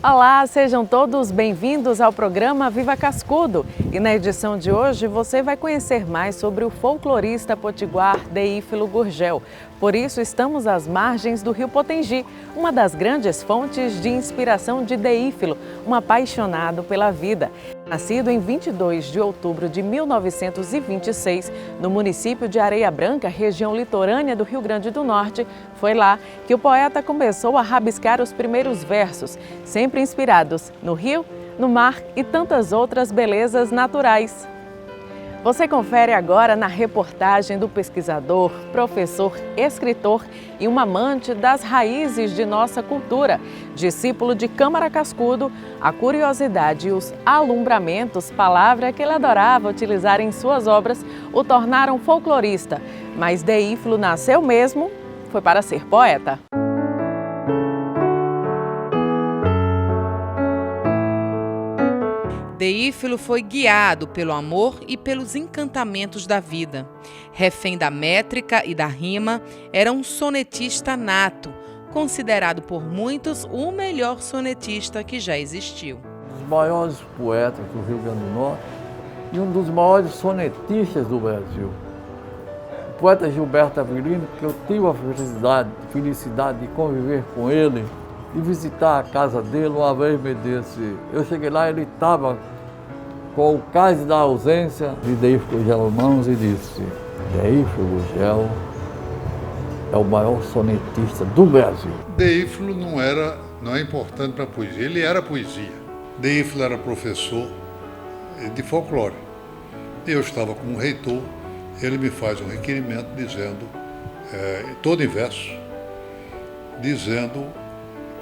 Olá, sejam todos bem-vindos ao programa Viva Cascudo. E na edição de hoje você vai conhecer mais sobre o folclorista potiguar Deífilo Gurgel. Por isso estamos às margens do rio Potengi, uma das grandes fontes de inspiração de Deífilo, um apaixonado pela vida. Nascido em 22 de outubro de 1926, no município de Areia Branca, região litorânea do Rio Grande do Norte, foi lá que o poeta começou a rabiscar os primeiros versos, sempre inspirados no rio, no mar e tantas outras belezas naturais. Você confere agora na reportagem do pesquisador, professor, escritor e um amante das raízes de nossa cultura, discípulo de Câmara Cascudo, a curiosidade e os alumbramentos, palavra que ele adorava utilizar em suas obras, o tornaram folclorista. Mas Deífilo nasceu mesmo, foi para ser poeta. Deífilo foi guiado pelo amor e pelos encantamentos da vida. Refém da métrica e da rima, era um sonetista nato, considerado por muitos o melhor sonetista que já existiu. Um dos maiores poetas do Rio Grande do Norte e um dos maiores sonetistas do Brasil. O poeta Gilberto Avelino, que eu tive a felicidade de conviver com ele, de visitar a casa dele. Uma vez me disse, eu cheguei lá, ele estava com o cais da ausência de Deífilo Gurgel em mãos e disse: Deífilo Gurgel é o maior sonetista do Brasil. Deífilo não é importante para a poesia, ele era poesia. Deífilo era professor de folclore. Eu estava como reitor, ele me faz um requerimento dizendo, todo em verso, dizendo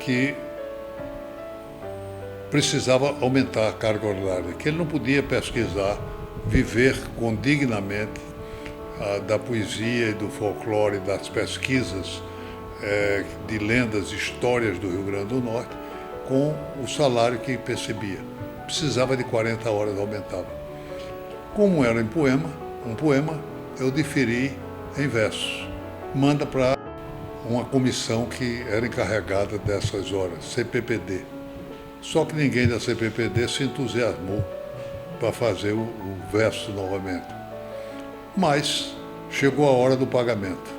que precisava aumentar a carga horária, que ele não podia pesquisar, viver condignamente da poesia e do folclore, das pesquisas de lendas, histórias do Rio Grande do Norte, com o salário que percebia. Precisava de 40 horas, aumentava. Como era um poema, eu diferi em versos. Manda para uma comissão que era encarregada dessas horas, CPPD. Só que ninguém da CPPD se entusiasmou para fazer o verso novamente. Mas chegou a hora do pagamento.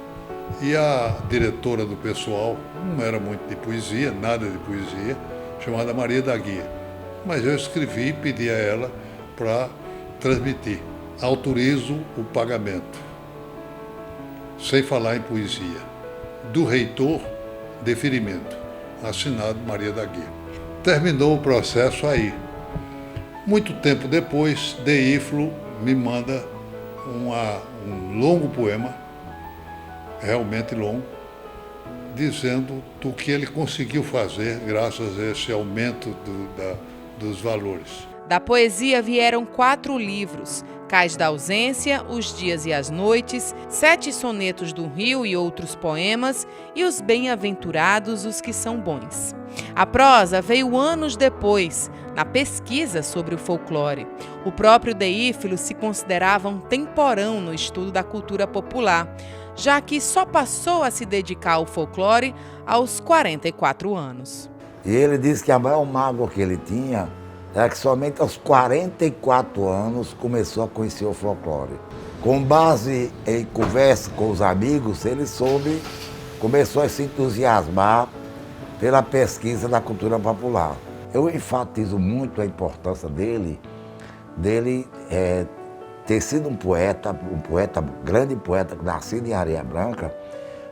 E a diretora do pessoal não era muito de poesia, nada de poesia, chamada Maria da Guia. Mas eu escrevi e pedi a ela para transmitir. Autorizo o pagamento, sem falar em poesia. Do reitor, deferimento. Assinado Maria da Guia. Terminou o processo aí. Muito tempo depois, Deífilo me manda um longo poema, realmente longo, dizendo do que ele conseguiu fazer graças a esse aumento dos valores. Da poesia vieram 4 livros: Cais da Ausência, Os Dias e as Noites, 7 sonetos do Rio e outros poemas e Os Bem-aventurados os que são bons. A prosa veio anos depois, na pesquisa sobre o folclore. O próprio Deífilo se considerava um temporão no estudo da cultura popular, já que só passou a se dedicar ao folclore aos 44 anos. E ele disse que a maior mágoa que ele tinha é que somente aos 44 anos começou a conhecer o folclore. Com base em conversa com os amigos, ele começou a se entusiasmar pela pesquisa da cultura popular. Eu enfatizo muito a importância dele ter sido um grande poeta, nascido em Areia Branca,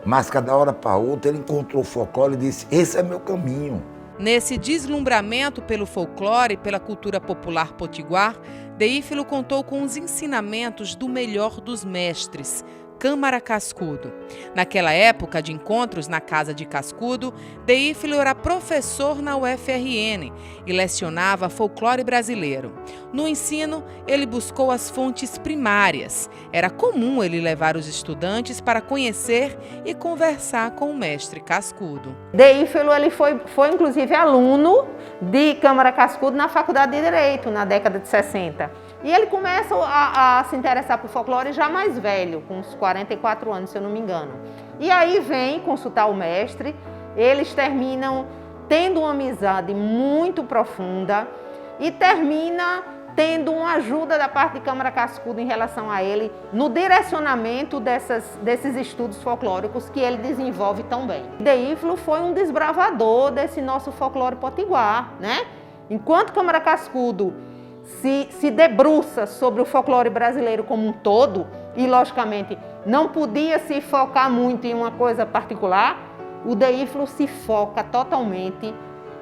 mas cada hora para outra ele encontrou o folclore e disse: esse é meu caminho. Nesse deslumbramento pelo folclore e pela cultura popular potiguar, Deífilo contou com os ensinamentos do melhor dos mestres, Câmara Cascudo. Naquela época de encontros na Casa de Cascudo, Deífilo era professor na UFRN e lecionava folclore brasileiro. No ensino, ele buscou as fontes primárias. Era comum ele levar os estudantes para conhecer e conversar com o mestre Cascudo. Deífilo ele foi inclusive aluno de Câmara Cascudo na Faculdade de Direito, na década de 60. E ele começa a se interessar por folclore já mais velho, com uns 44 anos, se eu não me engano. E aí vem consultar o mestre, eles terminam tendo uma amizade muito profunda e termina tendo uma ajuda da parte de Câmara Cascudo em relação a ele no direcionamento desses estudos folclóricos que ele desenvolve tão bem. Deífilo foi um desbravador desse nosso folclore potiguar, né? Enquanto Câmara Cascudo se debruça sobre o folclore brasileiro como um todo e, logicamente, não podia se focar muito em uma coisa particular, o Deífilo se foca totalmente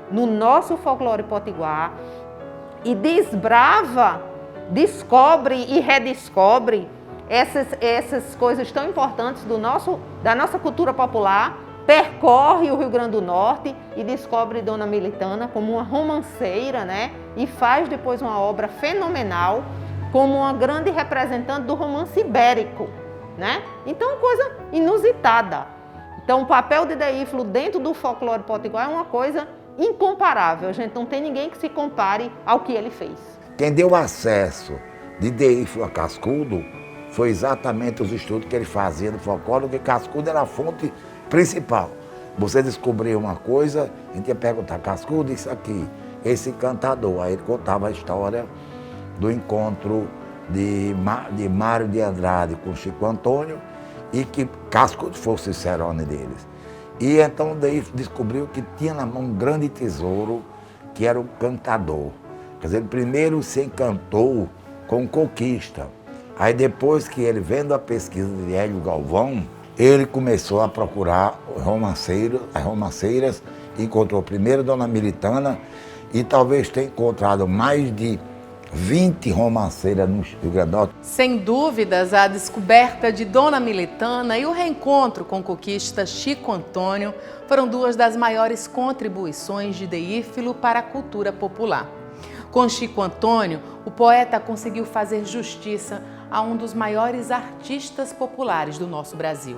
no nosso folclore potiguar e desbrava, descobre e redescobre essas coisas tão importantes da nossa cultura popular, percorre o Rio Grande do Norte e descobre Dona Militana como uma romanceira, né? E faz depois uma obra fenomenal como uma grande representante do romance ibérico, né? Então, coisa inusitada. Então, o papel de Deífilo dentro do folclore potiguar é uma coisa incomparável. A gente não tem ninguém que se compare ao que ele fez. Quem deu acesso de Deífilo a Cascudo foi exatamente os estudos que ele fazia do folclore, porque Cascudo era a fonte principal. Você descobriu uma coisa, a gente ia perguntar, Cascudo, isso aqui, esse cantador. Aí ele contava a história do encontro de Mário de Andrade com Chico Antônio e que Cascudo fosse o cicerone deles. E então daí descobriu que tinha na mão um grande tesouro, que era o cantador. Quer dizer, ele primeiro se encantou com o coquista. Aí depois que ele, vendo a pesquisa de Hélio Galvão, ele começou a procurar as romanceiras, encontrou primeiro Dona Militana e talvez tenha encontrado mais de 20 romanceiras no Rio Grande do Norte. Sem dúvidas, a descoberta de Dona Militana e o reencontro com o coquista Chico Antônio foram duas das maiores contribuições de Deífilo para a cultura popular. Com Chico Antônio, o poeta conseguiu fazer justiça a um dos maiores artistas populares do nosso Brasil.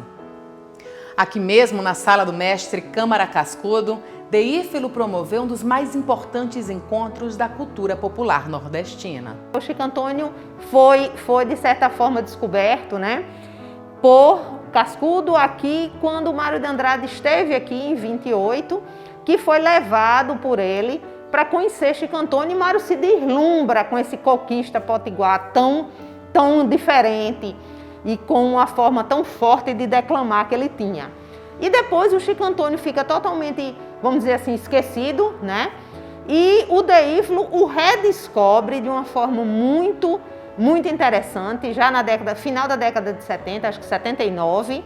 Aqui mesmo, na Sala do Mestre Câmara Cascudo, Deífilo promoveu um dos mais importantes encontros da cultura popular nordestina. O Chico Antônio foi de certa forma descoberto, né, por Cascudo aqui quando Mário de Andrade esteve aqui em 28, que foi levado por ele para conhecer Chico Antônio, e Mário se deslumbra com esse coquista potiguar tão diferente e com uma forma tão forte de declamar que ele tinha. E depois o Chico Antônio fica totalmente, vamos dizer assim, esquecido, né? E o Deífilo o redescobre de uma forma muito interessante, já na final da década de 70, acho que 79,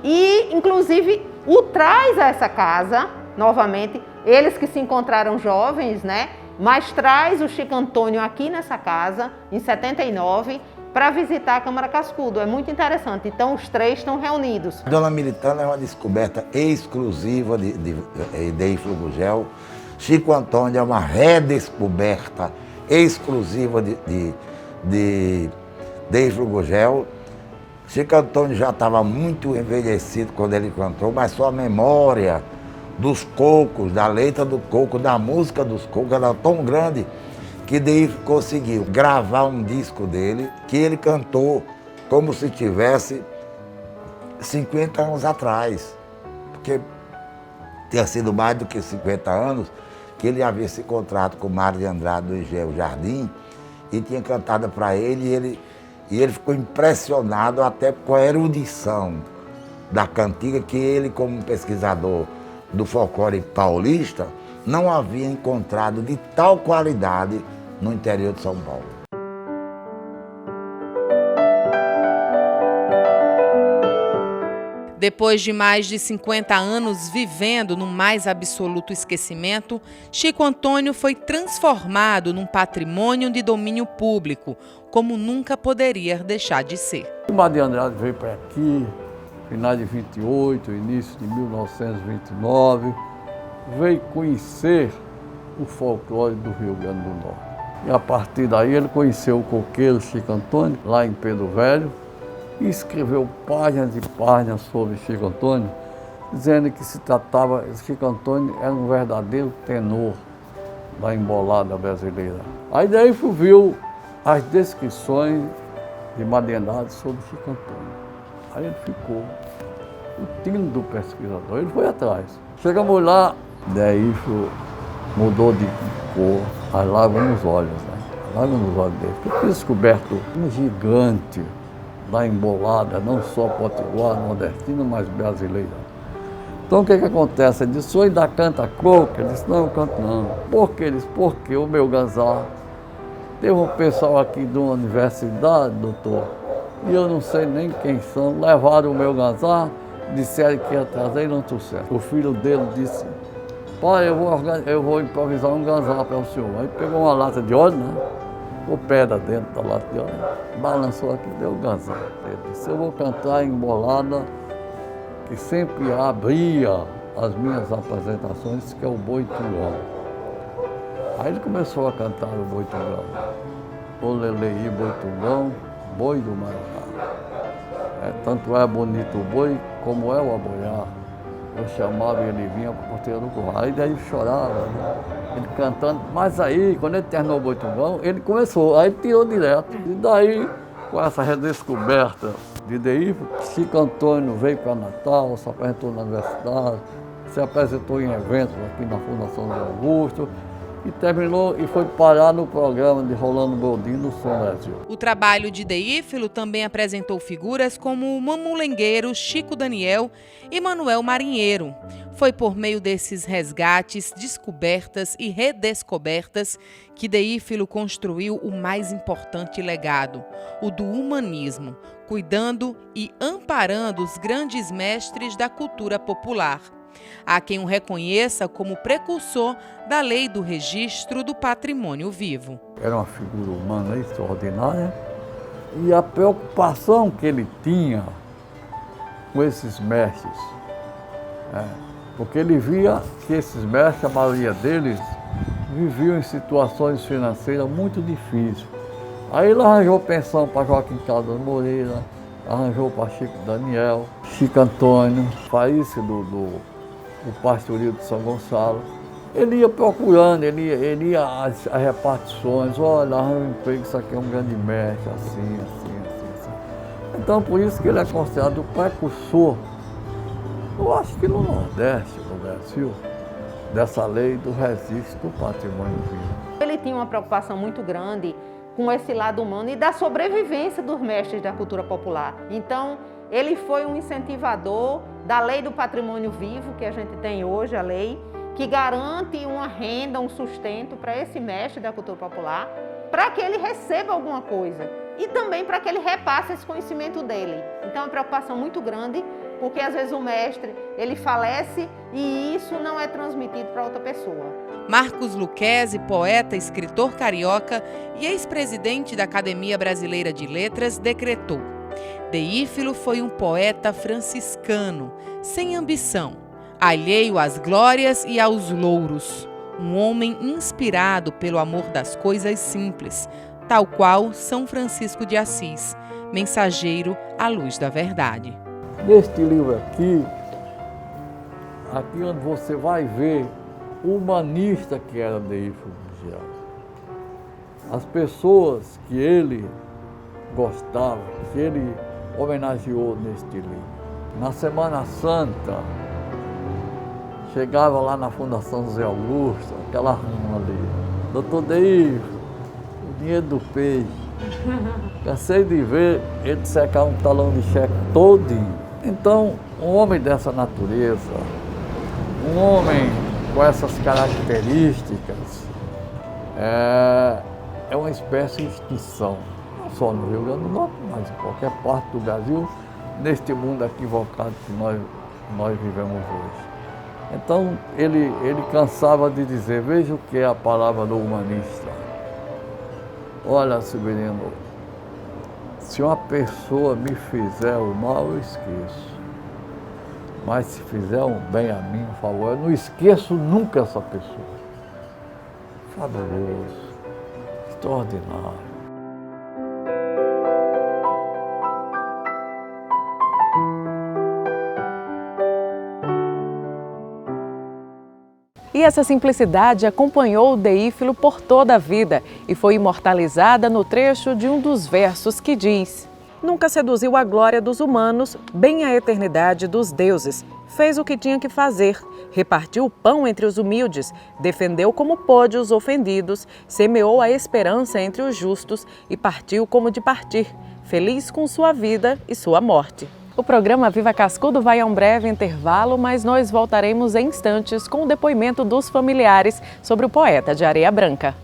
e inclusive o traz a essa casa, novamente, eles que se encontraram jovens, né? Mas traz o Chico Antônio aqui nessa casa, em 79, para visitar a Câmara Cascudo. É muito interessante. Então, os três estão reunidos. Dona Militana é uma descoberta exclusiva de Deífilo Gurgel. Chico Antônio é uma redescoberta exclusiva de Deífilo Gurgel. Chico Antônio já estava muito envelhecido quando ele cantou, mas sua memória dos cocos, da letra do coco, da música dos cocos, era tão grande que Deífilo conseguiu gravar um disco dele, que ele cantou como se tivesse 50 anos atrás. Porque tinha sido mais do que 50 anos que ele havia se encontrado com Mário de Andrade do Engenho Jardim e tinha cantado para ele, e ele ficou impressionado até com a erudição da cantiga que ele, como pesquisador do folclore paulista, não havia encontrado de tal qualidade no interior de São Paulo. Depois de mais de 50 anos vivendo no mais absoluto esquecimento, Chico Antônio foi transformado num patrimônio de domínio público, como nunca poderia deixar de ser. O Mário de Andrade veio para aqui, final de 28, início de 1929, veio conhecer o folclore do Rio Grande do Norte. E a partir daí ele conheceu o coqueiro Chico Antônio, lá em Pedro Velho, e escreveu páginas e páginas sobre Chico Antônio, dizendo que se tratava, Chico Antônio era um verdadeiro tenor da embolada brasileira. Aí daí viu as descrições de Mário de Andrade sobre Chico Antônio. Aí ele ficou o tino do pesquisador, ele foi atrás. Chegamos lá Deífilo mudou de cor, as lágrimas nos olhos, né? As lágrimas nos olhos dele. Eu tinha descoberto um gigante da embolada, não só potiguar, nordestina, mas brasileira. Então o que acontece? Ele disse, o senhor ainda canta croco? Ele disse, não, eu canto não. Por quê? Ele disse, porque o meu ganzá, teve um pessoal aqui de uma universidade, doutor, e eu não sei nem quem são, levaram o meu ganzá, disseram que ia trazer e não trouxeram. O filho dele disse, pai, eu vou improvisar um ganzá para o senhor. Aí pegou uma lata de óleo, né? O pedra dentro da lata de óleo, balançou aqui, deu o ganzá. Ele disse, eu vou cantar em embolada, que sempre abria as minhas apresentações, que é o Boi Tungão. Aí ele começou a cantar o Boi Tungão. O Leleí, Boi Tungão, boi do Maracá. Tanto é bonito o boi, como é o aboiar. Eu chamava e ele vinha para a porteira do curral. Aí daí chorava, né? Ele cantando. Mas aí, quando ele terminou o Boi Tungão, ele começou, aí ele tirou direto. E daí, com essa redescoberta de Deífilo, Chico Antônio veio para Natal, se apresentou na universidade, se apresentou em eventos aqui na Fundação de Augusto e terminou e foi parar no programa de Rolando Boldrin no Som Brasil. O trabalho de Deífilo também apresentou figuras como o mamulengueiro Chico Daniel e Manuel Marinheiro. Foi por meio desses resgates, descobertas e redescobertas que Deífilo construiu o mais importante legado, o do humanismo, cuidando e amparando os grandes mestres da cultura popular. Há quem o reconheça como precursor da lei do registro do patrimônio vivo. Era uma figura humana extraordinária e a preocupação que ele tinha com esses mestres, porque ele via que esses mestres, a maioria deles, viviam em situações financeiras muito difíceis. Aí ele arranjou pensão para Joaquim Caldas Moreira, arranjou para Chico Daniel, Chico Antônio, Faísca do Pastoril de São Gonçalo. Ele ia procurando, ele ia às repartições, olha, arranja um emprego, isso aqui é um grande mestre, assim. Então, por isso que ele é considerado o precursor, eu acho que no Nordeste, no Brasil, dessa lei do registro do patrimônio vivo. Ele tinha uma preocupação muito grande com esse lado humano e da sobrevivência dos mestres da cultura popular. Então, ele foi um incentivador da lei do patrimônio vivo, que a gente tem hoje, a lei, que garante uma renda, um sustento para esse mestre da cultura popular, para que ele receba alguma coisa e também para que ele repasse esse conhecimento dele. Então, é uma preocupação muito grande, porque às vezes o mestre, ele falece e isso não é transmitido para outra pessoa. Marcos Lucchesi, poeta, escritor carioca e ex-presidente da Academia Brasileira de Letras, decretou: Deífilo foi um poeta franciscano, sem ambição, alheio às glórias e aos louros, um homem inspirado pelo amor das coisas simples, tal qual São Francisco de Assis, mensageiro à luz da verdade. Neste livro aqui onde você vai ver o humanista que era Deífilo Gurgel. As pessoas que ele gostava, que ele homenageou neste livro. Na Semana Santa, chegava lá na Fundação José Augusto, aquela rama ali, doutor Deífilo, o dinheiro do peixe. Cansei de ver ele secar um talão de cheque todinho. Então, um homem dessa natureza, um homem com essas características, é uma espécie de extinção, não só no Rio Grande do Norte, mas em qualquer parte do Brasil, neste mundo equivocado que nós vivemos hoje. Então, ele cansava de dizer, veja o que é a palavra do humanista. Olha, Severino, se uma pessoa me fizer o mal, eu esqueço. Mas se fizer um bem a mim, por favor, eu não esqueço nunca essa pessoa. Fabuloso, extraordinário. E essa simplicidade acompanhou o Deífilo por toda a vida e foi imortalizada no trecho de um dos versos que diz: Nunca seduziu a glória dos humanos, bem a eternidade dos deuses. Fez o que tinha que fazer, repartiu o pão entre os humildes, defendeu como pôde os ofendidos, semeou a esperança entre os justos e partiu como de partir, feliz com sua vida e sua morte. O programa Viva Cascudo vai a um breve intervalo, mas nós voltaremos em instantes com o depoimento dos familiares sobre o poeta de Areia Branca.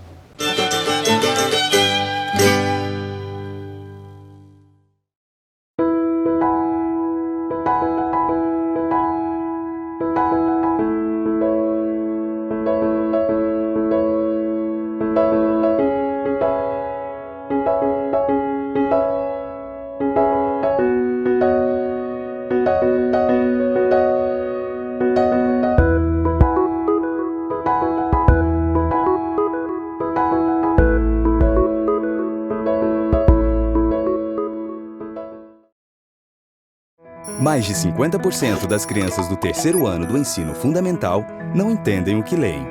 Mais de 50% das crianças do terceiro ano do ensino fundamental não entendem o que leem.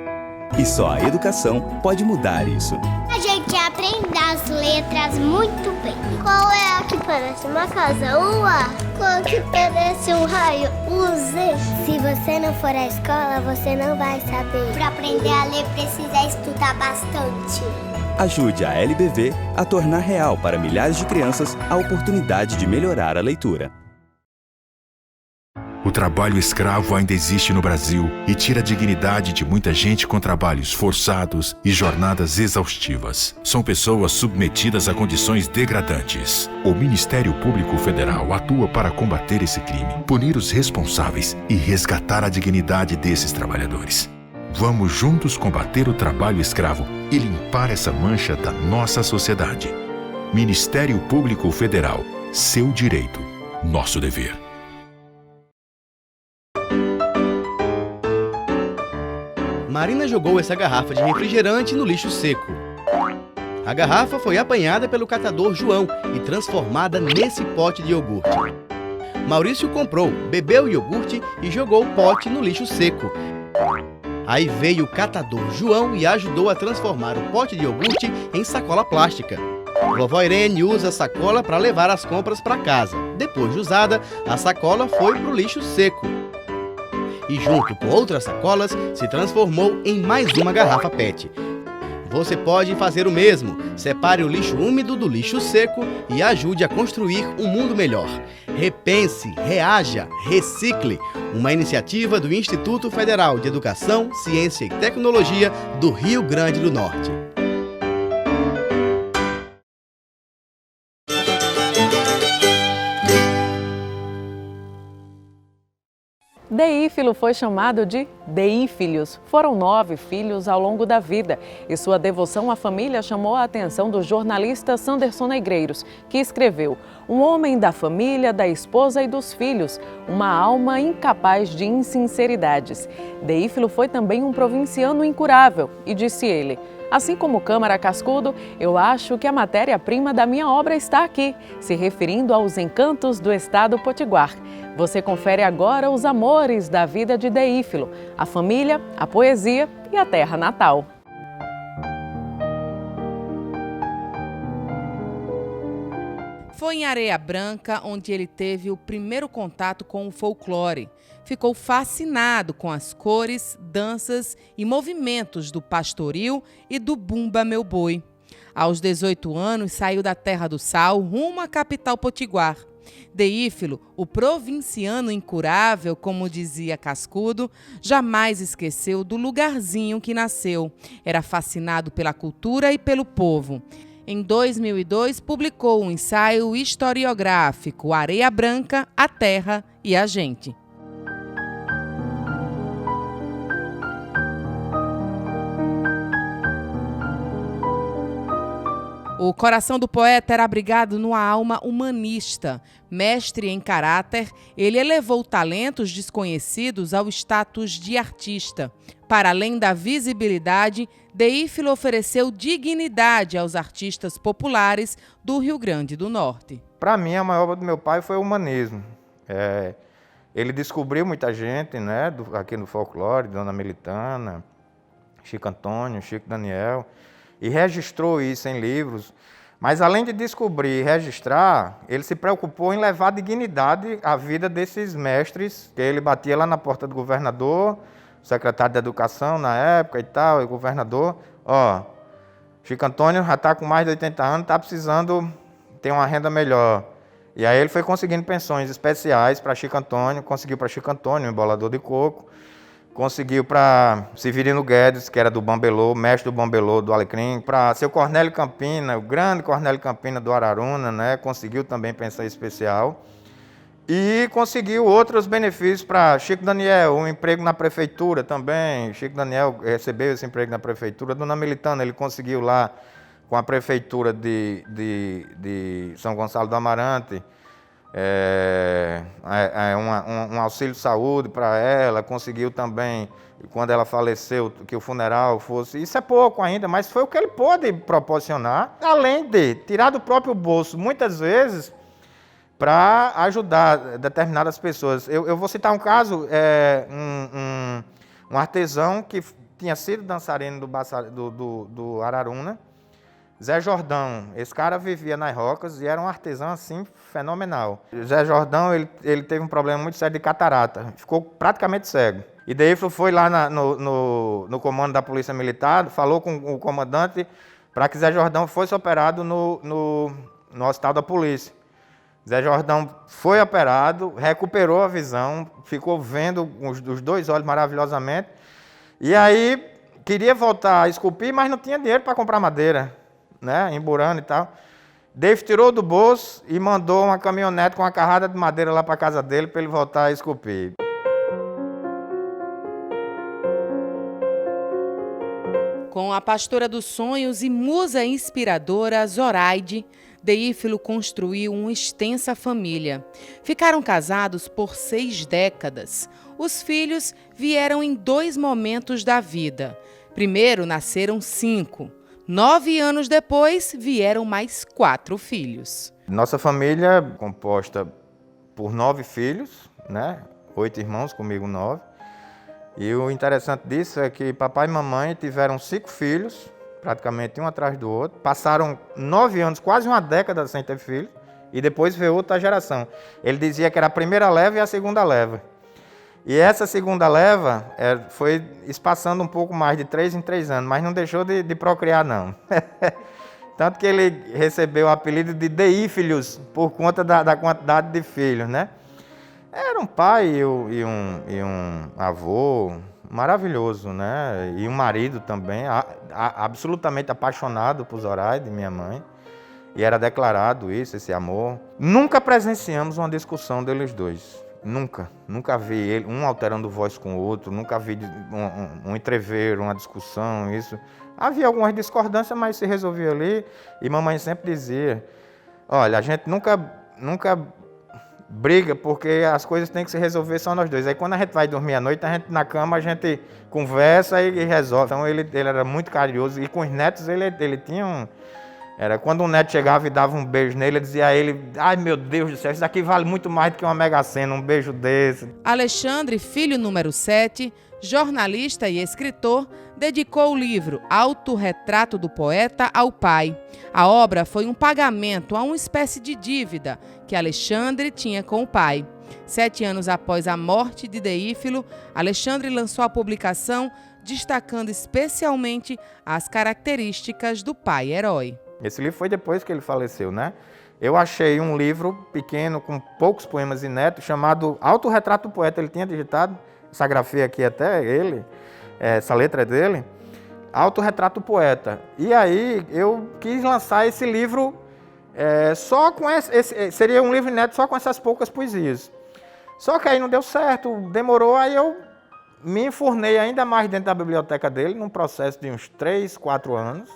E só a educação pode mudar isso. A gente aprende as letras muito bem. Qual é a que parece uma casa? O A. Qual que parece um raio? O Z. Se você não for à escola, você não vai saber. Para aprender a ler, precisa estudar bastante. Ajude a LBV a tornar real para milhares de crianças a oportunidade de melhorar a leitura. O trabalho escravo ainda existe no Brasil e tira a dignidade de muita gente com trabalhos forçados e jornadas exaustivas. São pessoas submetidas a condições degradantes. O Ministério Público Federal atua para combater esse crime, punir os responsáveis e resgatar a dignidade desses trabalhadores. Vamos juntos combater o trabalho escravo e limpar essa mancha da nossa sociedade. Ministério Público Federal. Seu direito, nosso dever. Marina jogou essa garrafa de refrigerante no lixo seco. A garrafa foi apanhada pelo catador João e transformada nesse pote de iogurte. Maurício comprou, bebeu o iogurte e jogou o pote no lixo seco. Aí veio o catador João e ajudou a transformar o pote de iogurte em sacola plástica. Vovó Irene usa a sacola para levar as compras para casa. Depois de usada, a sacola foi para o lixo seco. E junto com outras sacolas, se transformou em mais uma garrafa PET. Você pode fazer o mesmo. Separe o lixo úmido do lixo seco e ajude a construir um mundo melhor. Repense, reaja, recicle. Uma iniciativa do Instituto Federal de Educação, Ciência e Tecnologia do Rio Grande do Norte. Deífilo foi chamado de Deífilhos. Foram 9 filhos ao longo da vida e sua devoção à família chamou a atenção do jornalista Sanderson Negreiros, que escreveu: um homem da família, da esposa e dos filhos, uma alma incapaz de insinceridades. Deífilo foi também um provinciano incurável e disse ele: assim como Câmara Cascudo, eu acho que a matéria-prima da minha obra está aqui, se referindo aos encantos do estado potiguar. Você confere agora os amores da vida de Deífilo, a família, a poesia e a terra natal. Foi em Areia Branca onde ele teve o primeiro contato com o folclore. Ficou fascinado com as cores, danças e movimentos do pastoril e do Bumba Meu Boi. Aos 18 anos, saiu da Terra do Sal rumo à capital potiguar. Deífilo, o provinciano incurável, como dizia Cascudo, jamais esqueceu do lugarzinho que nasceu. Era fascinado pela cultura e pelo povo. Em 2002, publicou um ensaio historiográfico, Areia Branca, a Terra e a Gente. O coração do poeta era abrigado numa alma humanista. Mestre em caráter, ele elevou talentos desconhecidos ao status de artista. Para além da visibilidade, Deífilo ofereceu dignidade aos artistas populares do Rio Grande do Norte. Para mim, a maior obra do meu pai foi o humanismo. Ele descobriu muita gente, né, aqui no folclore, Dona Melitana, Chico Antônio, Chico Daniel, e registrou isso em livros, Mas além de descobrir e registrar, ele se preocupou em levar dignidade à vida desses mestres, que ele batia lá na porta do governador, o secretário de Educação na época e tal, e o governador, ó, Chico Antônio já está com mais de 80 anos, está precisando ter uma renda melhor. E aí ele foi conseguindo pensões especiais para Chico Antônio, conseguiu para Chico Antônio, um embolador de coco, conseguiu para Severino Guedes, que era do Bambelô, mestre do Bambelô, do Alecrim, para seu Cornélio Campina, o grande Cornélio Campina do Araruna, né? Conseguiu também pensão especial. E conseguiu outros benefícios para Chico Daniel, um emprego na prefeitura também. Chico Daniel recebeu esse emprego na prefeitura. Dona Militana, ele conseguiu lá com a prefeitura de São Gonçalo do Amarante, um auxílio saúde para ela, conseguiu também, quando ela faleceu, que o funeral fosse... Isso é pouco ainda, mas foi o que ele pôde proporcionar, além de tirar do próprio bolso, muitas vezes, para ajudar determinadas pessoas. Eu vou citar um caso, um artesão que tinha sido dançarino do Araruna, Zé Jordão. Esse cara vivia nas rocas e era um artesão assim fenomenal. Zé Jordão, ele teve um problema muito sério de catarata, ficou praticamente cego. E daí foi lá no comando da Polícia Militar, falou com o comandante para que Zé Jordão fosse operado no Hospital da Polícia. Zé Jordão foi operado, recuperou a visão, ficou vendo os dois olhos maravilhosamente. E aí queria voltar a esculpir, mas não tinha dinheiro para comprar madeira, né, emburando e tal. Dave tirou do bolso e mandou uma caminhonete com uma carrada de madeira lá para a casa dele para ele voltar a esculpir. Com a pastora dos sonhos e musa inspiradora Zoraide, Deífilo construiu uma extensa família. Ficaram casados por 6 décadas. Os filhos vieram em 2 momentos da vida. Primeiro nasceram 5. 9 anos depois, vieram mais 4 filhos. Nossa família é composta por 9 filhos, né? 8 irmãos, comigo 9. E o interessante disso é que papai e mamãe tiveram 5 filhos, praticamente um atrás do outro. Passaram 9 anos, quase uma década sem ter filho, e depois veio outra geração. Ele dizia que era a primeira leva e a segunda leva. E essa segunda leva foi espaçando um pouco mais de 3 em 3 anos, mas não deixou de procriar, não. Tanto que ele recebeu o apelido de Deífilos, por conta da quantidade de filhos, né? Era um pai e um avô maravilhoso, né? E um marido também, absolutamente apaixonado por Zoraide, minha mãe. E era declarado isso, esse amor. Nunca presenciamos uma discussão deles dois. Nunca vi ele, um alterando voz com o outro, nunca vi um entreveiro, uma discussão, isso. Havia algumas discordâncias, mas se resolvia ali. E mamãe sempre dizia, olha, a gente nunca briga, porque as coisas têm que se resolver só nós dois. Aí quando a gente vai dormir à noite, a gente na cama, a gente conversa e resolve. Então ele era muito carinhoso. E com os netos ele tinha Era quando um neto chegava e dava um beijo nele, ele dizia a ele, ai meu Deus do céu, isso daqui vale muito mais do que uma Mega Sena, um beijo desse. Alexandre, filho número 7, jornalista e escritor, dedicou o livro Autorretrato do Poeta ao pai. A obra foi um pagamento a uma espécie de dívida que Alexandre tinha com o pai. 7 anos após a morte de Deífilo, Alexandre lançou a publicação destacando especialmente as características do pai herói. Esse livro foi depois que ele faleceu, né? Eu achei um livro pequeno, com poucos poemas inéditos, chamado Autorretrato do Poeta. Ele tinha digitado, essa grafia aqui até ele, essa letra é dele, Autorretrato do Poeta. E aí eu quis lançar esse livro só com seria um livro inédito só com essas poucas poesias. Só que aí não deu certo, demorou, aí eu me enfurnei ainda mais dentro da biblioteca dele, num processo de uns 3, 4 anos.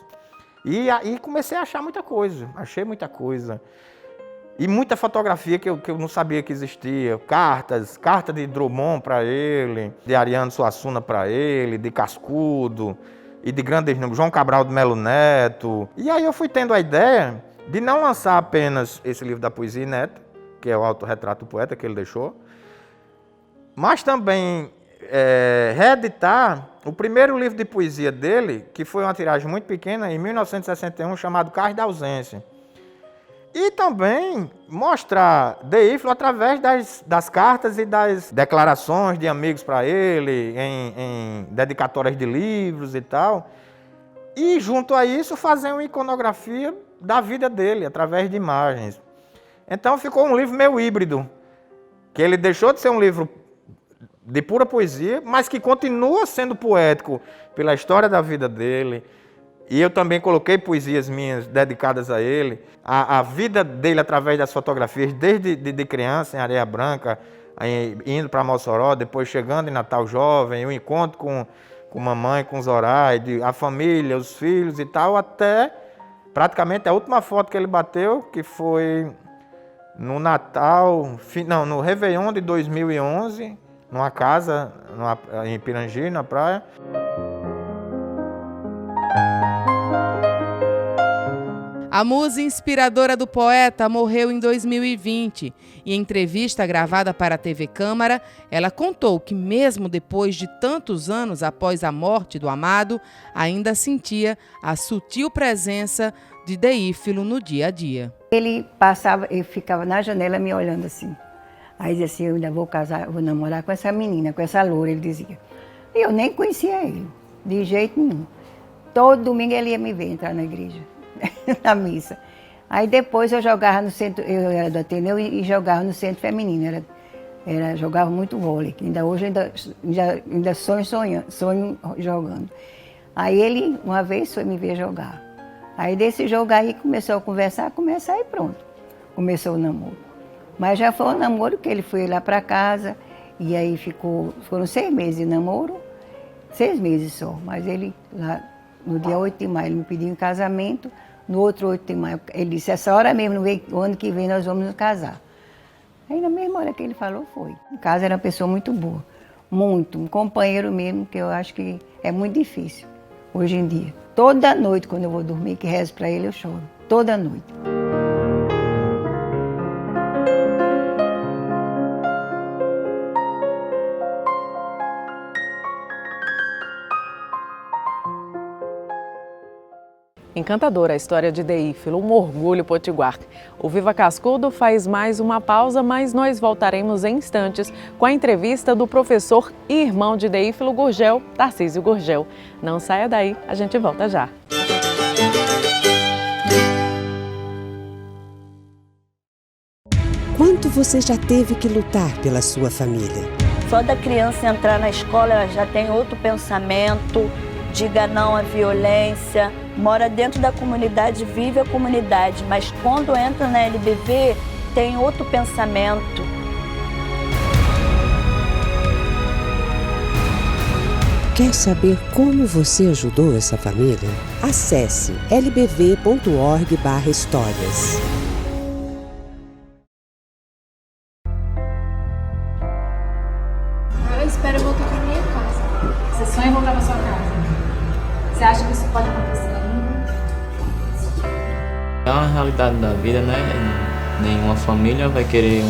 E comecei a achar muita coisa, achei muita coisa. E muita fotografia que eu não sabia que existia. Carta de Drummond para ele, de Ariano Suassuna para ele, de Cascudo, e de grandes nomes, João Cabral de Melo Neto. E aí eu fui tendo a ideia de não lançar apenas esse livro da poesia inédita, que é o Autorretrato do Poeta que ele deixou, mas também reeditar o primeiro livro de poesia dele, que foi uma tiragem muito pequena, em 1961, chamado Cais da Ausência. E também mostrar Deífilo através das cartas e das declarações de amigos para ele, em dedicatórias de livros e tal. E junto a isso fazer uma iconografia da vida dele, através de imagens. Então ficou um livro meio híbrido, que ele deixou de ser um livro de pura poesia, mas que continua sendo poético pela história da vida dele. E eu também coloquei poesias minhas dedicadas a ele. A vida dele através das fotografias, desde de criança em Areia Branca, indo para Mossoró, depois chegando em Natal Jovem, o encontro com mamãe, com Zoraide, a família, os filhos e tal, até praticamente a última foto que ele bateu, que foi no Natal, no Réveillon de 2011, numa casa em Pirangi, na praia. A musa inspiradora do poeta morreu em 2020 e em entrevista gravada para a TV Câmara, ela contou que mesmo depois de tantos anos após a morte do amado, ainda sentia a sutil presença de Deífilo no dia a dia. Ele passava, ele ficava na janela me olhando assim. Aí dizia assim, eu ainda vou casar, vou namorar com essa menina, com essa loura, ele dizia. E eu nem conhecia ele, de jeito nenhum. Todo domingo ele ia me ver entrar na igreja. Na missa. Aí depois eu jogava no centro, eu era do Ateneu e jogava no centro feminino, jogava muito vôlei, que ainda hoje ainda sonho jogando. Aí ele uma vez foi me ver jogar. Aí desse jogo aí começou a conversar e pronto. Começou o namoro. Mas já foi um namoro que ele foi lá para casa e aí foram 6 meses de namoro, 6 meses só, mas ele lá no dia 8 de maio ele me pediu em casamento. No outro 8 de maio, ele disse, essa hora mesmo, o ano que vem nós vamos nos casar. Aí na mesma hora que ele falou, foi. Em casa era uma pessoa muito boa, muito, um companheiro mesmo, que eu acho que é muito difícil, hoje em dia. Toda noite, quando eu vou dormir, que rezo para ele, eu choro. Toda noite. Encantadora a história de Deífilo, um orgulho potiguar. O Viva Cascudo faz mais uma pausa, mas nós voltaremos em instantes com a entrevista do professor e irmão de Deífilo Gurgel, Tarcísio Gurgel. Não saia daí, a gente volta já. Quanto você já teve que lutar pela sua família? Só da criança entrar na escola, ela já tem outro pensamento, diga não à violência, mora dentro da comunidade, vive a comunidade, mas quando entra na LBV, tem outro pensamento. Quer saber como você ajudou essa família? Acesse lbv.org/histórias. Eu espero voltar para minha casa. Você sonha em voltar para sua casa? Você acha que isso pode acontecer ainda? É uma realidade da vida, né? Nenhuma família vai querer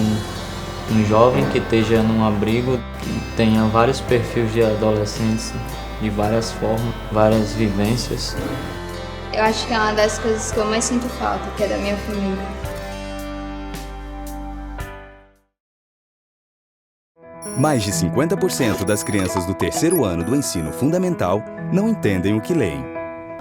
um jovem que esteja num abrigo, que tenha vários perfis de adolescentes, de várias formas, várias vivências. Eu acho que é uma das coisas que eu mais sinto falta, que é da minha família. Mais de 50% das crianças do terceiro ano do ensino fundamental não entendem o que leem.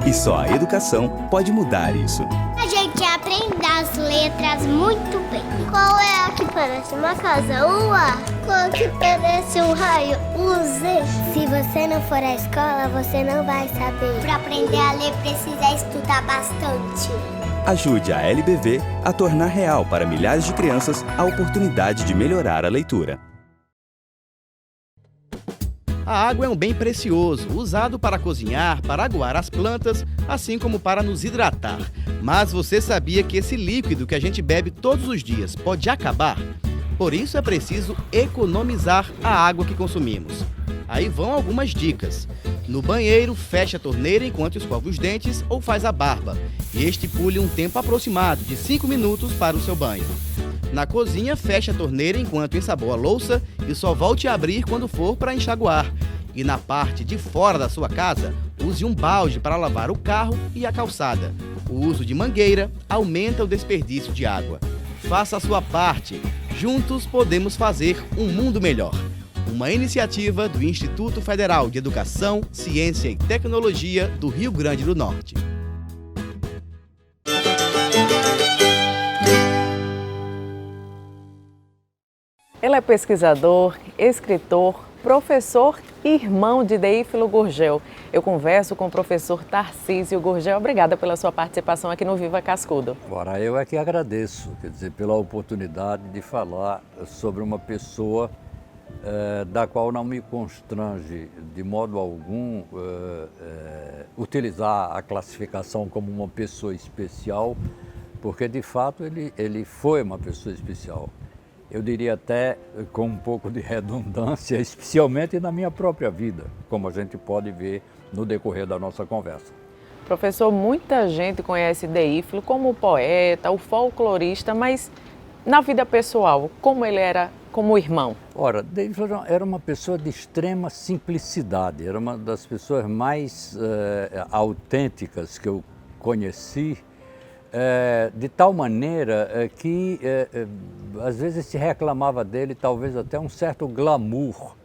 E só a educação pode mudar isso. A gente aprende as letras muito bem. Qual é a que parece uma casa? O A. Qual que parece um raio? O Z. Se você não for à escola, você não vai saber. Para aprender a ler, precisa estudar bastante. Ajude a LBV a tornar real para milhares de crianças a oportunidade de melhorar a leitura. A água é um bem precioso, usado para cozinhar, para aguar as plantas, assim como para nos hidratar. Mas você sabia que esse líquido que a gente bebe todos os dias pode acabar? Por isso é preciso economizar a água que consumimos. Aí vão algumas dicas. No banheiro, feche a torneira enquanto escova os dentes ou faz a barba. E estipule um tempo aproximado de 5 minutos para o seu banho. Na cozinha, feche a torneira enquanto ensaboa a louça e só volte a abrir quando for para enxaguar. E na parte de fora da sua casa, use um balde para lavar o carro e a calçada. O uso de mangueira aumenta o desperdício de água. Faça a sua parte. Juntos podemos fazer um mundo melhor. Uma iniciativa do Instituto Federal de Educação, Ciência e Tecnologia do Rio Grande do Norte. Ele é pesquisador, escritor, professor e irmão de Deífilo Gurgel. Eu converso com o professor Tarcísio Gurgel. Obrigada pela sua participação aqui no Viva Cascudo. Ora, eu é que agradeço, quer dizer, pela oportunidade de falar sobre uma pessoa da qual não me constrange de modo algum utilizar a classificação como uma pessoa especial, porque de fato ele foi uma pessoa especial. Eu diria até com um pouco de redundância, especialmente na minha própria vida, como a gente pode ver no decorrer da nossa conversa. Professor, muita gente conhece Deífilo como o poeta, o folclorista, mas na vida pessoal, como ele era como irmão? Ora, Deífilo era uma pessoa de extrema simplicidade, era uma das pessoas mais autênticas que eu conheci, de tal maneira que às vezes se reclamava dele talvez até um certo glamour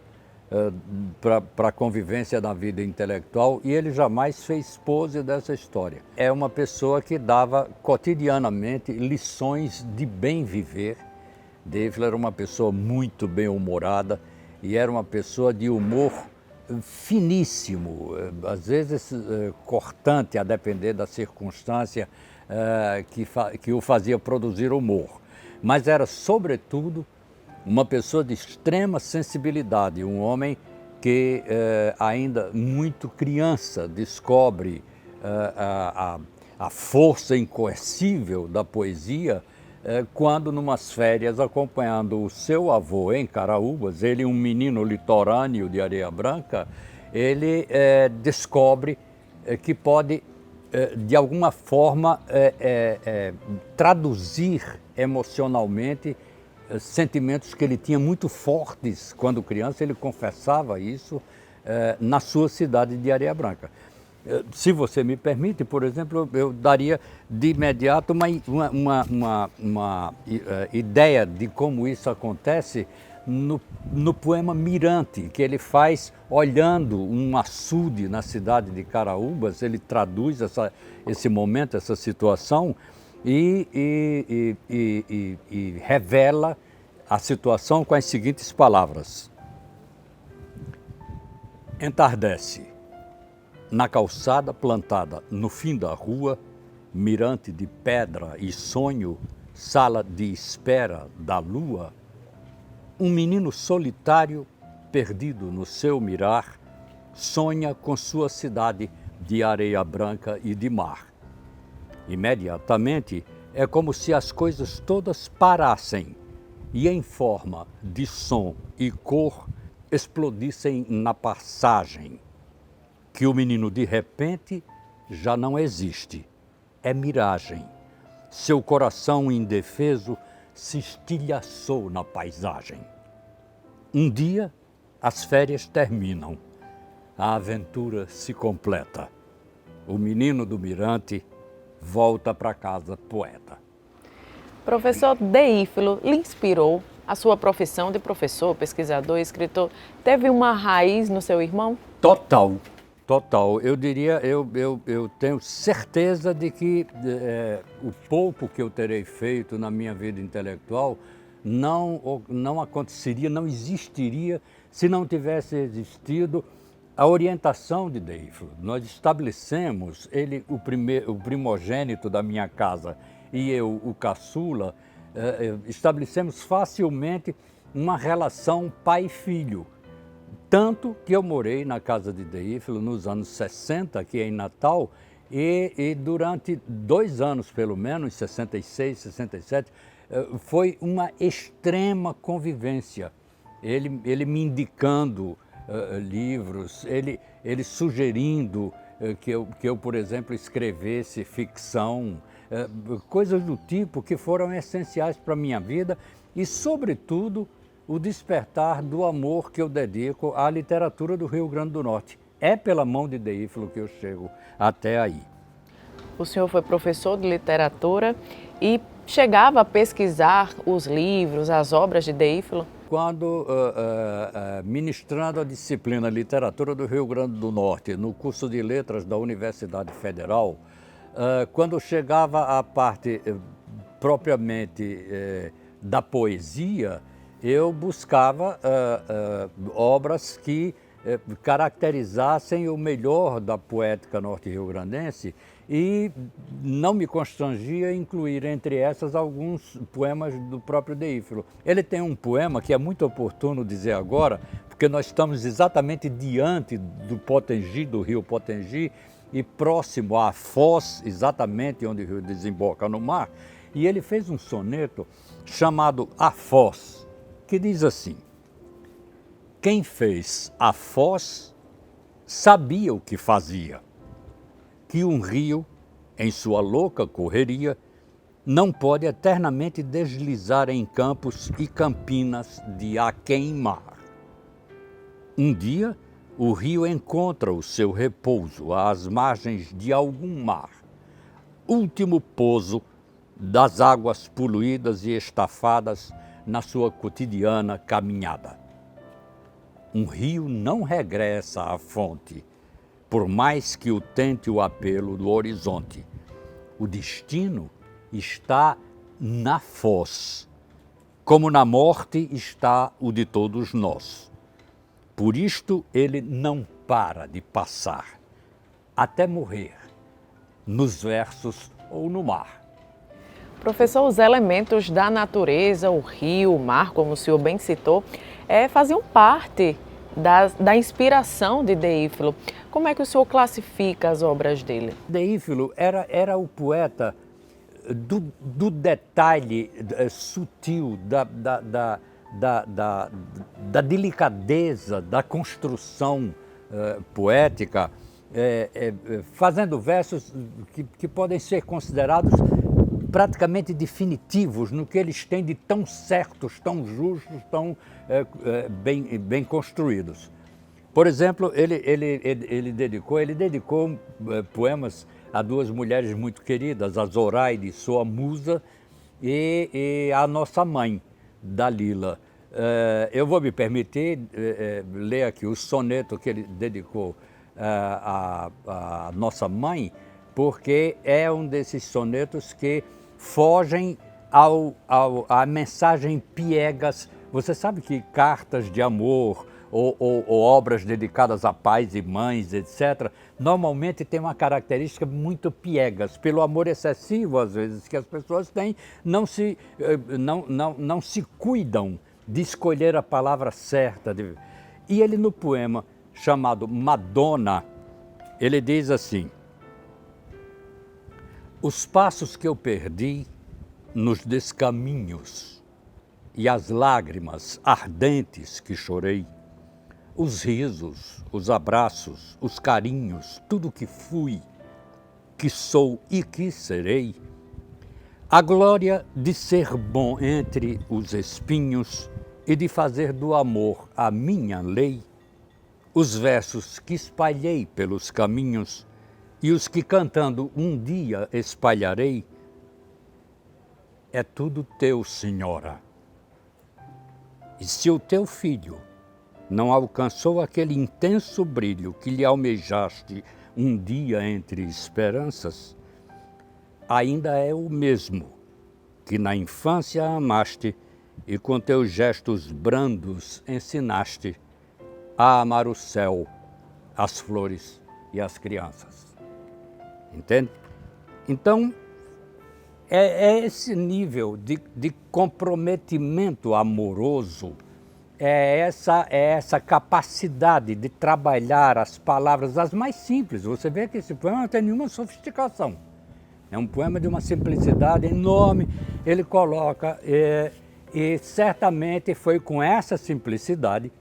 para a convivência na vida intelectual, e ele jamais fez pose dessa história. É uma pessoa que dava cotidianamente lições de bem viver. Deífilo era uma pessoa muito bem-humorada e era uma pessoa de humor finíssimo, às vezes cortante, a depender da circunstância que o fazia produzir humor. Mas era, sobretudo, uma pessoa de extrema sensibilidade, um homem que ainda muito criança descobre a força incoercível da poesia quando, numas férias, acompanhando o seu avô em Caraúbas, ele um menino litorâneo de Areia Branca, ele descobre que pode, de alguma forma, traduzir emocionalmente sentimentos que ele tinha muito fortes quando criança. Ele confessava isso na sua cidade de Areia Branca. Se você me permite, por exemplo, eu daria de imediato uma ideia de como isso acontece no poema Mirante, que ele faz olhando um açude na cidade de Caraúbas. Ele traduz esse momento, essa situação, e revela a situação com as seguintes palavras. Entardece. Na calçada plantada no fim da rua, mirante de pedra e sonho, sala de espera da lua, um menino solitário, perdido no seu mirar, sonha com sua cidade de areia branca e de mar. Imediatamente é como se as coisas todas parassem e, em forma de som e cor, explodissem na passagem. Que o menino, de repente, já não existe. É miragem. Seu coração indefeso se estilhaçou na paisagem. Um dia, as férias terminam. A aventura se completa. O menino do Mirante volta para casa poeta. Professor, Deífilo lhe inspirou? A sua profissão de professor, pesquisador, escritor, teve uma raiz no seu irmão? Total. Eu diria, eu tenho certeza de que o pouco que eu terei feito na minha vida intelectual não aconteceria, não existiria se não tivesse existido a orientação de Deífilo. Nós estabelecemos, ele o primogênito da minha casa e eu o caçula, estabelecemos facilmente uma relação pai-filho. Tanto que eu morei na casa de Deífilo nos anos 60, aqui em Natal, e durante 2 anos, pelo menos, 66, 67, foi uma extrema convivência. Ele me indicando livros, ele sugerindo que eu, por exemplo, escrevesse ficção, coisas do tipo que foram essenciais para a minha vida e, sobretudo, o despertar do amor que eu dedico à literatura do Rio Grande do Norte. É pela mão de Deífilo que eu chego até aí. o senhor foi professor de literatura e chegava a pesquisar os livros, as obras de Deífilo? Quando ministrando a disciplina Literatura do Rio Grande do Norte, no curso de Letras da Universidade Federal, quando chegava a parte propriamente da poesia, eu buscava obras que caracterizassem o melhor da poética norte-riograndense e não me constrangia incluir entre essas alguns poemas do próprio Deífilo. Ele tem um poema que é muito oportuno dizer agora, porque nós estamos exatamente diante do Potengi, do rio Potengi, e próximo à foz, exatamente onde o rio desemboca no mar, e ele fez um soneto chamado A Foz, que diz assim: quem fez a foz sabia o que fazia, que um rio, em sua louca correria, não pode eternamente deslizar em campos e campinas de aquém mar. Um dia, o rio encontra o seu repouso às margens de algum mar, último pouso das águas poluídas e estafadas na sua cotidiana caminhada. Um rio não regressa à fonte, por mais que o tente o apelo do horizonte. O destino está na foz, como na morte está o de todos nós. Por isto ele não para de passar, até morrer, nos versos ou no mar. Professor, os elementos da natureza, o rio, o mar, como o senhor bem citou, faziam parte da inspiração de Deífilo. Como é que o senhor classifica as obras dele? Deífilo era o poeta do detalhe sutil, da delicadeza, da construção poética, fazendo versos que podem ser considerados praticamente definitivos no que eles têm de tão certos, tão justos, tão bem construídos. Por exemplo, ele dedicou poemas a duas mulheres muito queridas, a Zoraide, sua musa, e a nossa mãe, Dalila. Eu vou me permitir ler aqui o soneto que ele dedicou à nossa mãe, porque é um desses sonetos que fogem à mensagem piegas. Você sabe que cartas de amor ou obras dedicadas a pais e mães, etc., normalmente tem uma característica muito piegas, pelo amor excessivo, às vezes, que as pessoas têm, não se cuidam de escolher a palavra certa. E ele, no poema chamado Madonna, ele diz assim: os passos que eu perdi nos descaminhos e as lágrimas ardentes que chorei, os risos, os abraços, os carinhos, tudo que fui, que sou e que serei, a glória de ser bom entre os espinhos e de fazer do amor a minha lei, os versos que espalhei pelos caminhos e os que cantando um dia espalharei, é tudo teu, Senhora. E se o teu filho não alcançou aquele intenso brilho que lhe almejaste um dia entre esperanças, ainda é o mesmo que na infância amaste e com teus gestos brandos ensinaste a amar o céu, as flores e as crianças. Entende? Então, é esse nível de comprometimento amoroso, é essa capacidade de trabalhar as palavras, as mais simples. Você vê que esse poema não tem nenhuma sofisticação. É um poema de uma simplicidade enorme. Ele coloca, e certamente foi com essa simplicidade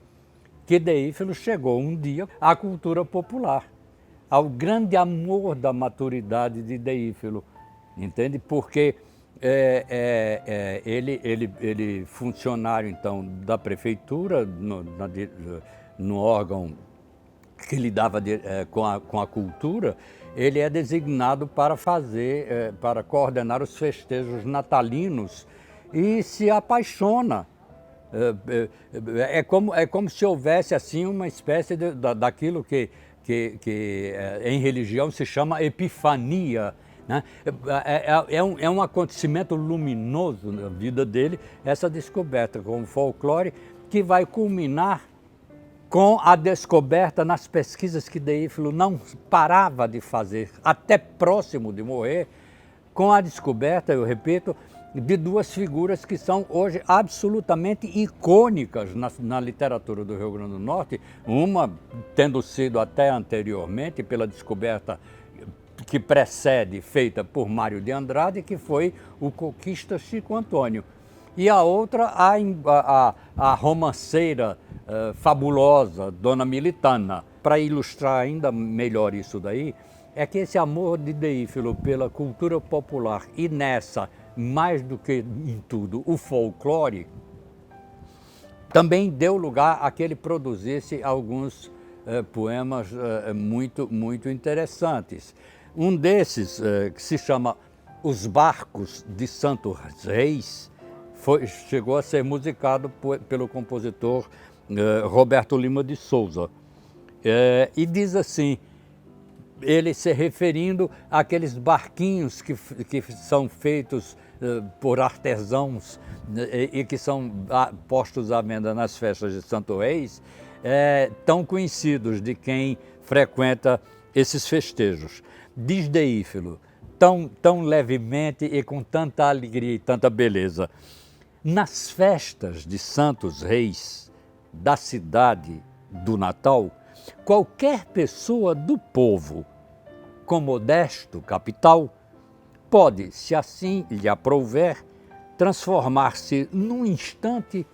que Deífilo chegou um dia à cultura popular, ao grande amor da maturidade de Deífilo, entende? Porque ele funcionário então da prefeitura, no órgão que lidava com a cultura, ele é designado para para coordenar os festejos natalinos e se apaixona. É como se houvesse assim uma espécie daquilo que em religião se chama epifania, né? É um acontecimento luminoso na vida dele, essa descoberta com o folclore, que vai culminar com a descoberta nas pesquisas que Deífilo não parava de fazer, até próximo de morrer, com a descoberta, eu repito, de duas figuras que são hoje absolutamente icônicas na literatura do Rio Grande do Norte, uma tendo sido até anteriormente pela descoberta que precede, feita por Mário de Andrade, que foi o coquista Chico Antônio. E a outra, a romanceira fabulosa, Dona Militana. Para ilustrar ainda melhor isso daí, é que esse amor de Deífilo pela cultura popular e nessa, mais do que em tudo, o folclore, também deu lugar a que ele produzisse alguns poemas muito interessantes. Um desses, que se chama Os Barcos de Santos Reis, chegou a ser musicado pelo compositor Roberto Lima de Souza. E diz assim, ele se referindo àqueles barquinhos que são feitos por artesãos e que são postos à venda nas festas de Santo Reis, tão conhecidos de quem frequenta esses festejos. Diz Deífilo, tão levemente e com tanta alegria e tanta beleza: nas festas de Santos Reis, da cidade do Natal, qualquer pessoa do povo, com modesto capital, pode, se assim lhe aprouver, transformar-se num instante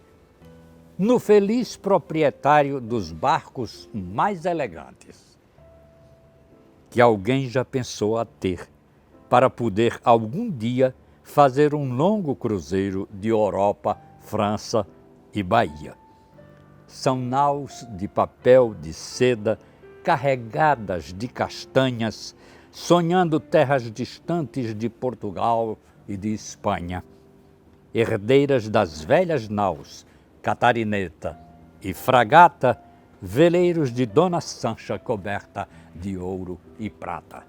no feliz proprietário dos barcos mais elegantes que alguém já pensou a ter, para poder algum dia fazer um longo cruzeiro de Europa, França e Bahia. São naus de papel de seda, carregadas de castanhas, sonhando terras distantes de Portugal e de Espanha. Herdeiras das velhas naus, Catarineta e Fragata, veleiros de Dona Sancha coberta de ouro e prata.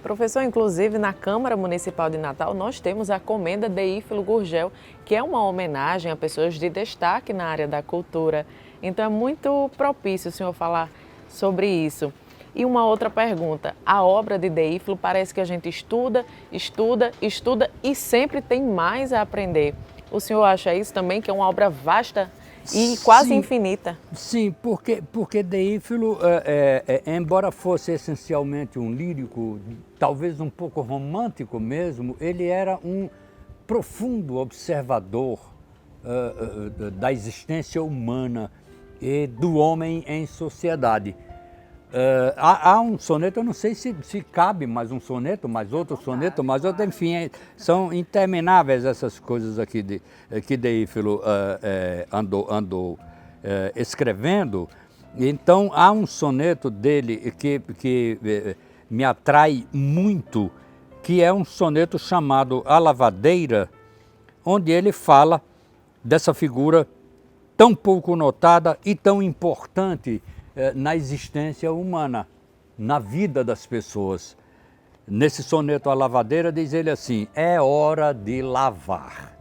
Professor, inclusive na Câmara Municipal de Natal nós temos a Comenda Deífilo Gurgel, que é uma homenagem a pessoas de destaque na área da cultura. Então é muito propício o senhor falar sobre isso. E uma outra pergunta, a obra de Deífilo parece que a gente estuda e sempre tem mais a aprender. O senhor acha isso também, que é uma obra vasta e quase infinita? Sim, porque Deífilo, embora fosse essencialmente um lírico, talvez um pouco romântico mesmo, ele era um profundo observador da existência humana e do homem em sociedade. Há um soneto, eu não sei se cabe mais um soneto, mais outro soneto, mais outro, enfim, são intermináveis essas coisas aqui que Deífilo andou escrevendo. Então há um soneto dele que me atrai muito, que é um soneto chamado A Lavadeira, onde ele fala dessa figura tão pouco notada e tão importante na existência humana, na vida das pessoas. Nesse soneto A Lavadeira diz ele assim: é hora de lavar.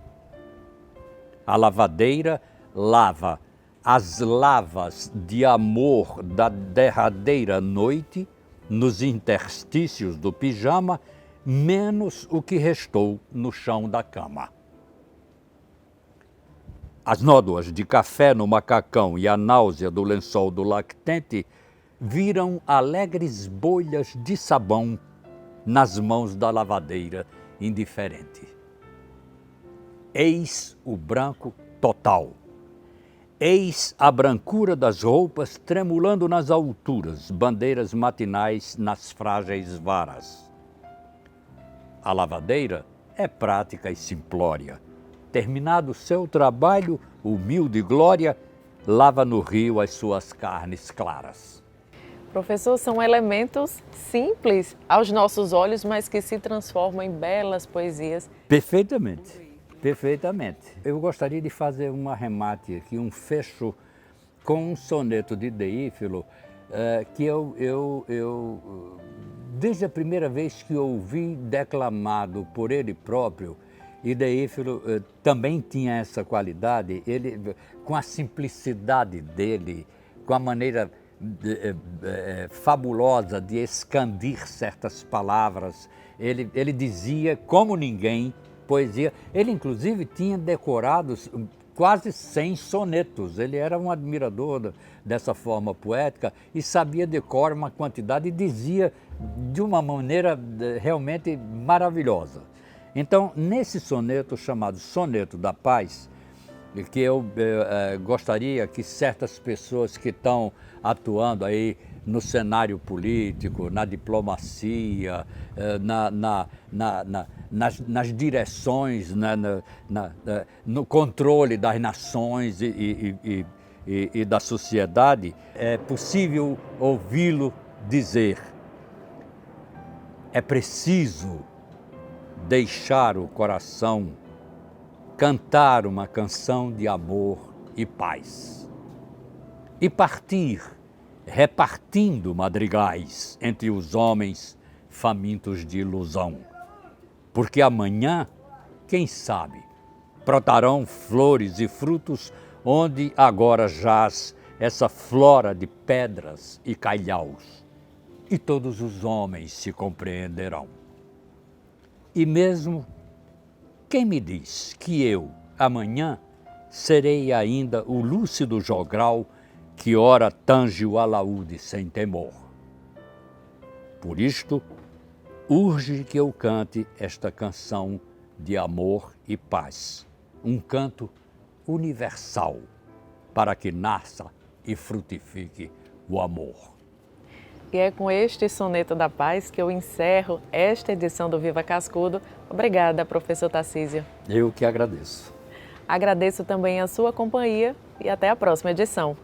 A lavadeira lava as lavas de amor da derradeira noite, nos interstícios do pijama, menos o que restou no chão da cama. As nódoas de café no macacão e a náusea do lençol do lactente viram alegres bolhas de sabão nas mãos da lavadeira indiferente. Eis o branco total. Eis a brancura das roupas tremulando nas alturas, bandeiras matinais nas frágeis varas. A lavadeira é prática e simplória. Terminado seu trabalho, humilde glória, lava no rio as suas carnes claras. Professor, são elementos simples aos nossos olhos, mas que se transformam em belas poesias. Perfeitamente, perfeitamente. Eu gostaria de fazer um arremate aqui, um fecho com um soneto de Deífilo, que eu desde a primeira vez que ouvi declamado por ele próprio, e Deífilo também tinha essa qualidade, ele, com a simplicidade dele, com a maneira fabulosa de escandir certas palavras, ele dizia como ninguém poesia. Ele inclusive tinha decorado quase 100 sonetos, ele era um admirador dessa forma poética e sabia de cor uma quantidade e dizia de uma maneira realmente maravilhosa. Então, nesse soneto chamado Soneto da Paz, que eu gostaria que certas pessoas que estão atuando aí no cenário político, na diplomacia, nas direções, no controle das nações e da sociedade, é possível ouvi-lo dizer: é preciso deixar o coração cantar uma canção de amor e paz e partir repartindo madrigais entre os homens famintos de ilusão, porque amanhã, quem sabe, brotarão flores e frutos onde agora jaz essa flora de pedras e calhaus, e todos os homens se compreenderão. E mesmo quem me diz que eu, amanhã, serei ainda o lúcido jogral que ora tange o alaúde sem temor. Por isto, urge que eu cante esta canção de amor e paz, um canto universal, para que nasça e frutifique o amor. E é com este Soneto da Paz que eu encerro esta edição do Viva Cascudo. Obrigada, professor Tarcísio. Eu que agradeço. Agradeço também a sua companhia e até a próxima edição.